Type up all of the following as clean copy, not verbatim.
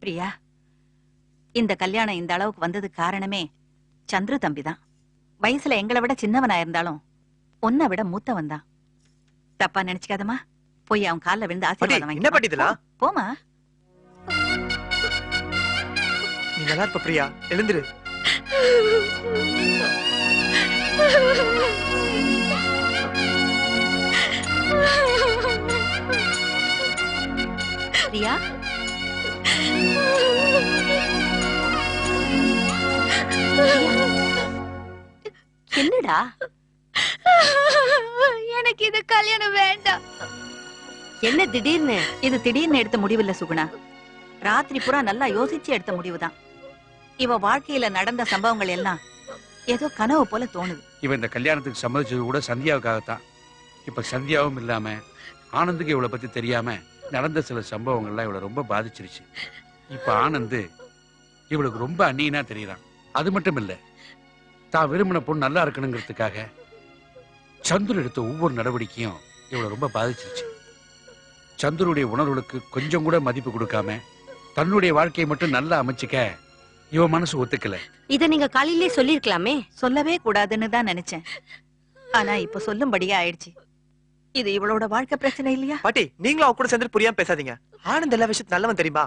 பிரியா, இந்த கல்யாணம் இந்த அளவுக்கு வந்ததுக்கு காரணமே சந்துரு தம்பிதான். வயசுல எங்களை விட சின்னவனா இருந்தாலும் உன்னை விட மூத்தவன் தான். தப்பா நினைச்சுக்காதமா, போய் அவன் கால்ல விழுந்து ஆசீர்வாதம் வாங்கி போமா. நீ நல்லா இருப்ப பிரியா, எழுந்துரு. பிரியா, என்னடா? எனக்கு இது கல்யாணம் வேண்டாம். என்ன திடீர்னு? இது திடீர்னு எடுத்த முடிவு இல்ல சுகுணா, ராத்திரி பூரா நல்லா யோசிச்சு எடுத்த முடிவுதான். இவ வாழ்க்கையில நடந்த சம்பவங்கள் எல்லாம் ஏதோ கனவு போல தோணுது. இவன் இந்த கல்யாணத்துக்கு சம்மதிச்சது கூட சந்தியாவுக்காகத்தான். இப்ப சந்தியாவும் இல்லாம ஆனந்துக்கு இவளை பத்தி தெரியாம நடந்த சில சம்பவங்கள்லாம் இவளை ரொம்ப பாதிச்சிருச்சு. இப்ப ஆனந்து இவளுக்கு ரொம்ப அந்நியனா தெரியறான். அது மட்டும் இல்ல, தான் விரும்பின பொண்ணு நல்லா இருக்கணுங்கிறதுக்காக சந்துரு எடுத்த ஒவ்வொரு நடவடிக்கையும் இவளை ரொம்ப பாதிச்சிருச்சு. சந்துருடைய உணர்வுகளுக்கு கொஞ்சம் கூட மதிப்பு கொடுக்காம தன்னுடைய வாழ்க்கையை மட்டும் நல்லா அமைச்சுக்க இவ மனசு ஒத்துக்கல. இத நீங்க காலையிலே சொல்லிருக்கலாமே. சொல்லவே கூடாதுன்னு தான் நினைச்சேன். ஆனா இப்ப சொல்லும்படியா ஆயிடுச்சு. இது இவளோட வாழ்க்கை பிரச்சனை இல்லையா? பாட்டி, நீங்களும் அவ கூட சேர்ந்து புரியாம பேசாதீங்க. ஆனந்த் எல்லா விஷயத்து நல்லவன் தெரியுமா?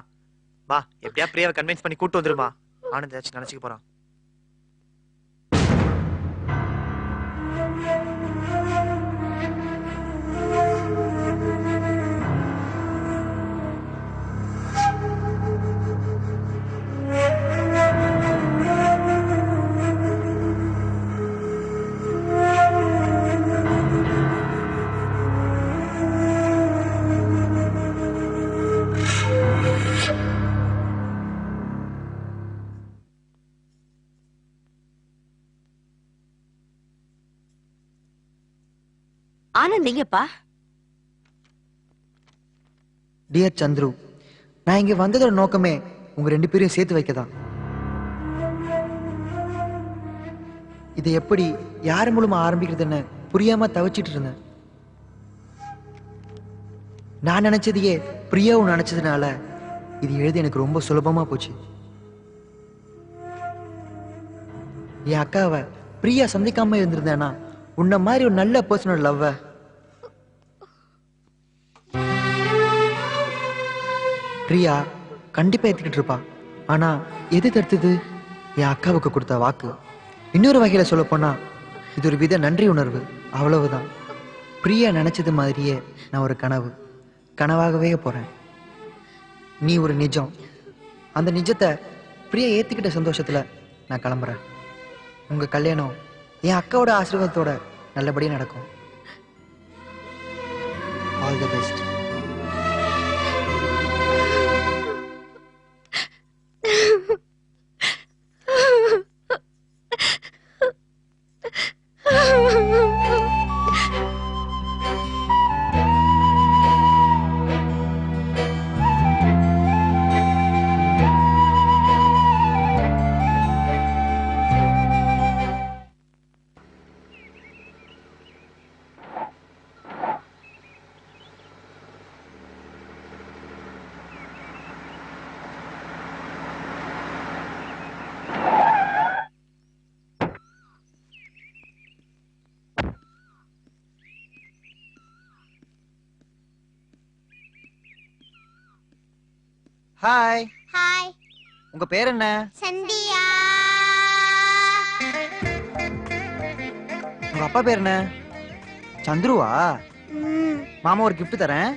வா, எப்படியா பிரியாவை கன்வின்ஸ் பண்ணி கூட்டு வந்துருமா. ஆனந்த் ஏதாச்சும் நினைச்சுக்க போறான். ஆனந்த் எங்கப்பா? டியர் சந்துரு, நான் இங்க வந்ததோட நோக்கமே உங்க ரெண்டு பேரையும் சேர்த்து வைக்கதான். இதை எப்படி யார் மூலமா ஆரம்பிக்கிறதுன்னு புரியாம தவிச்சிட்டு இருந்தேன். நான் நினைச்சதையே பிரியாவும் நினைச்சதுனால இது எழுதி எனக்கு ரொம்ப சுலபமா போச்சு. என் அக்காவை பிரியா சந்திக்காம இருந்திருந்தேன்னா உன்ன மாதிரி ஒரு நல்ல பர்சனோட லவ்வ பிரியா கண்டிப்பா ஏத்துக்கிட்டு இருப்பா. ஆனா எது தடுத்தது? என் அக்காவுக்கு கொடுத்த வாக்கு. இன்னொரு வகையில சொல்ல போனா இது ஒரு வித நன்றி உணர்வு, அவ்வளவுதான். பிரியா நினைச்சது மாதிரியே நான் ஒரு கனவாகவே போறேன். நீ ஒரு நிஜம். அந்த நிஜத்தை பிரியா ஏத்துக்கிட்ட சந்தோஷத்துல நான் கிளம்புறேன். உங்க கல்யாணம் என் அக்காவோட ஆசீர்வாதத்தோட நல்லபடியா நடக்கும். All the best. Hi. Hi. உங்க பேர் என்ன? சந்தியா. உங்க அப்பா பேர் என்ன? சந்துருவா? மாமா ஒரு gift தரேன்.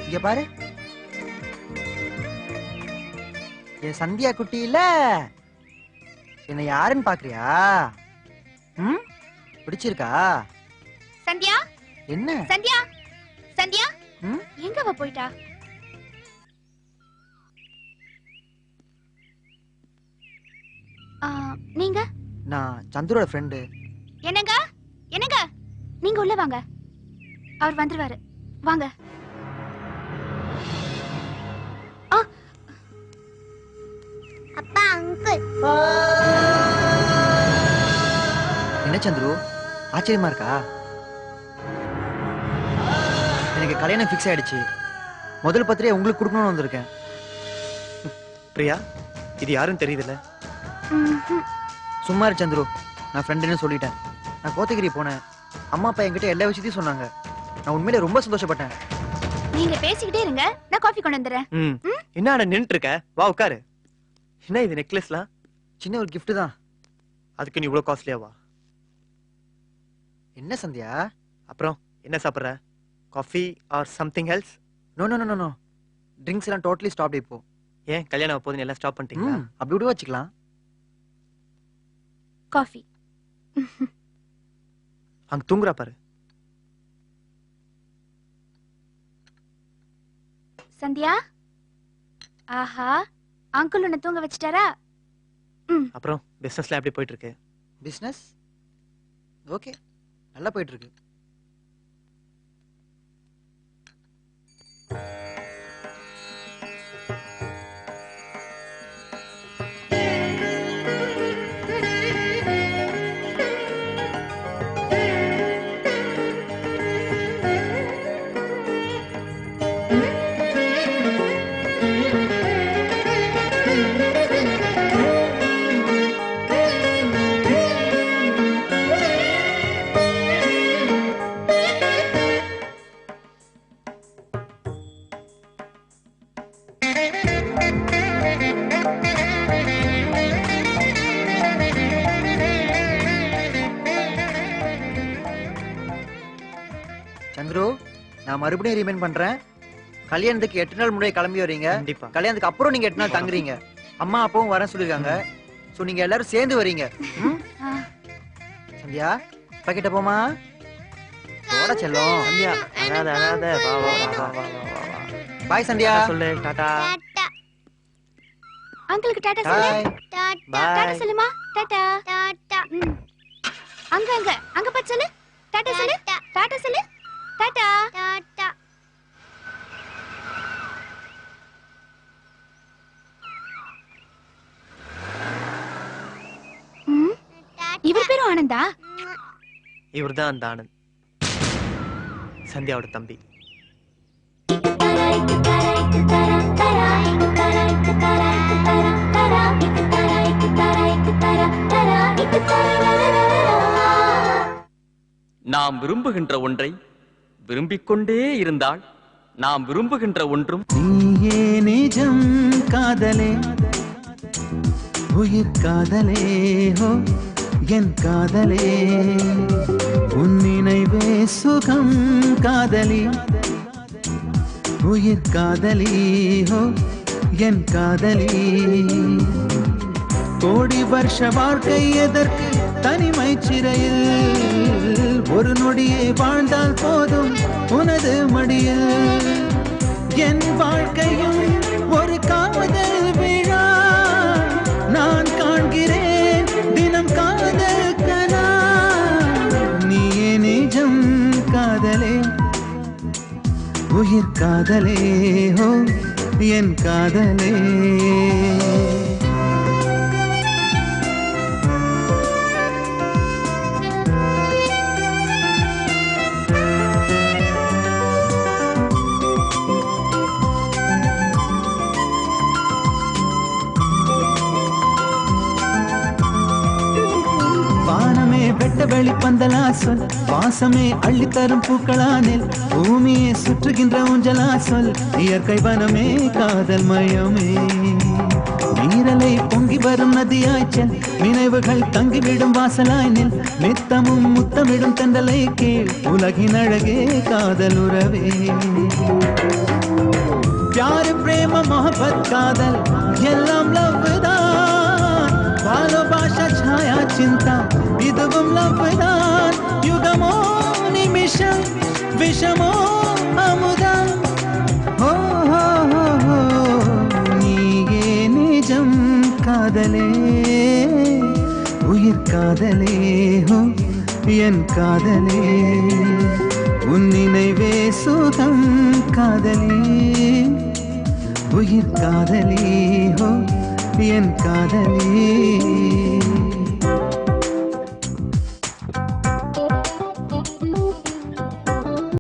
இங்க பாரு. என் சந்தியா குட்டி இல்ல? என்ன யாருன்னு பாக்குறியா? பிடிச்சிருக்கா? சந்தியா? என்ன? சந்தியா? சந்தியா? எங்க அவ போயிட்டா? நீங்க? நான் சந்துரோட ஃப்ரெண்டு. என்னங்க? என்னங்க? நீங்க உள்ள வாங்க. அவர் வந்துருவாரு. வாங்க. அப்பா, அங்கிள். என்ன சந்துரு, ஆச்சரியமா இருக்கா? எனக்கு கல்யாணம் ஃபிக்ஸ் ஆயிடுச்சு. முதல் பத்திரிகை உங்களுக்கு கொடுக்கணும்னு வந்திருக்கேன். பிரியா, இது யாருன்னு தெரியுதுல்ல? சும்மா இரு சந்துரு, நான் ஃப்ரெண்டுன்னு சொல்லிட்டேன். நான் கோத்தகிரி போனேன். அம்மா அப்பா என்கிட்ட எல்லா விஷயத்தையும் சொன்னாங்க. நான் உண்மையிலே ரொம்ப சந்தோஷப்பட்டேன். நீங்க பேசிக்கிட்டே இருங்க, நான் காஃபி கொண்டு வந்துடுறேன். என்ன நின்னுட்டு இருக்க? வா உட்காரு. என்ன இது நெக்லஸ்லாம்? சின்ன ஒரு gift தான். அதுக்கு நீ இவ்வளவு காஸ்ட்லியாவா? என்ன சந்தியா? அப்புறம் என்ன சாப்பிடுற? Coffee or something else? No no no no, drinks எல்லாம் டோட்டலி ஸ்டாப் இப்போ. ஏன் கல்யாணம் போது எல்லாம் ஸ்டாப் பண்ணிட்டீங்களா? அப்படி விட வச்சுக்கலாம். காஃபி. அங்க தூங்குறா பாரு. சந்தியா, ஆஹா, அங்கிள் உன்னை தூங்க வச்சிட்டாரா? அப்புறம் பிசினஸ்ல எப்படி போயிட்டு இருக்கு? பிசினஸ் ஓகே, நல்லா போயிட்டு இருக்கு. சந்துரு, நான் மறுபடியும் ரிமைண்ட் பண்றேன். கல்யாணத்துக்கு 8 நாள் முன்னாடி கிளம்பி வரீங்க. கண்டிப்பா. கல்யாணத்துக்கு அப்புறம் நீங்க 8 நாள் தங்குறீங்க. அம்மா அப்பாவும் வரேன் சொல்லிருக்காங்க. சோ நீங்க எல்லாரும் சேர்ந்து வரீங்க. சந்தியா, பாக்கெட்ட போமா? போட செல்லம். சந்தியா, அழாத அழாத. வா வா வா வா வா. பாய் சந்தியா. சொல்லு டாடா. அங்கிளுக்கு டாடா சொல்லு. பாய். டாடா சொல்லுமா. டாடா டாடா. அங்க அங்க அங்க பாத்து சொல்லு. டாடா சொல்லு. டாடா சொல்லு. டாடா டாடா. இவர் பேரும் ஆனந்தா? இவர்தான் அந்த ஆனந்த், சந்தியாவோட தம்பி. நாம் விரும்புகின்ற ஒன்றை விரும்பிக் கொண்டே இருந்தால் நாம் விரும்புகின்ற ஒன்றும் நீயே நிஜம் காதலே, உயிர் காதலே, ஹோ என் காதலே, உன் நினைவே சுகம் காதலி, உயிர் காதலி, ஹோ என் காதலி. கோடி வருஷ வாழ்க்கை எதற்கு தனிமை சிறையில், ஒரு நொடியே வாழ்ந்தால் போதும் உனது மடியில். என் வாழ்க்கையும் ஒரு காதல் விழா, நான் காண்கிறேன் தினம் காதல் கனா. நீயே நிஜம் காதலே, உயிர் காதலே, ஹோ என் காதலே. வெட்ட வெளி பந்தலா சொல், வாசமே அள்ளித்தரும் பூக்களானில், பூமியை சுற்றுகின்ற ஊஞ்சலா சொல், இயற்கை வனமே காதல் மயமே. நீரலை பொங்கி வரும் நதியாய்ச்சல், நினைவுகள் தங்கிவிடும் வாசலாய் நில், நித்தமும் முத்தமிடும் தென்றலை கீழ், உலகின் அழகே காதல் உறவே. प्यार प्रेम मोहब्बत कादल எல்லாம் லவ் தான், भालोबाशा छाया चिंता இதுவும் லவ் தான். யுகமோ நிமிஷம் விஷமோ அமுதம், ஓ நீயே நிஜம் காதலே, உயிர் காதலே, ஹோ என் காதலே, உன் நினைவே சுகம் காதலே, உயிர் காதலே, ஹோ என் காதலே.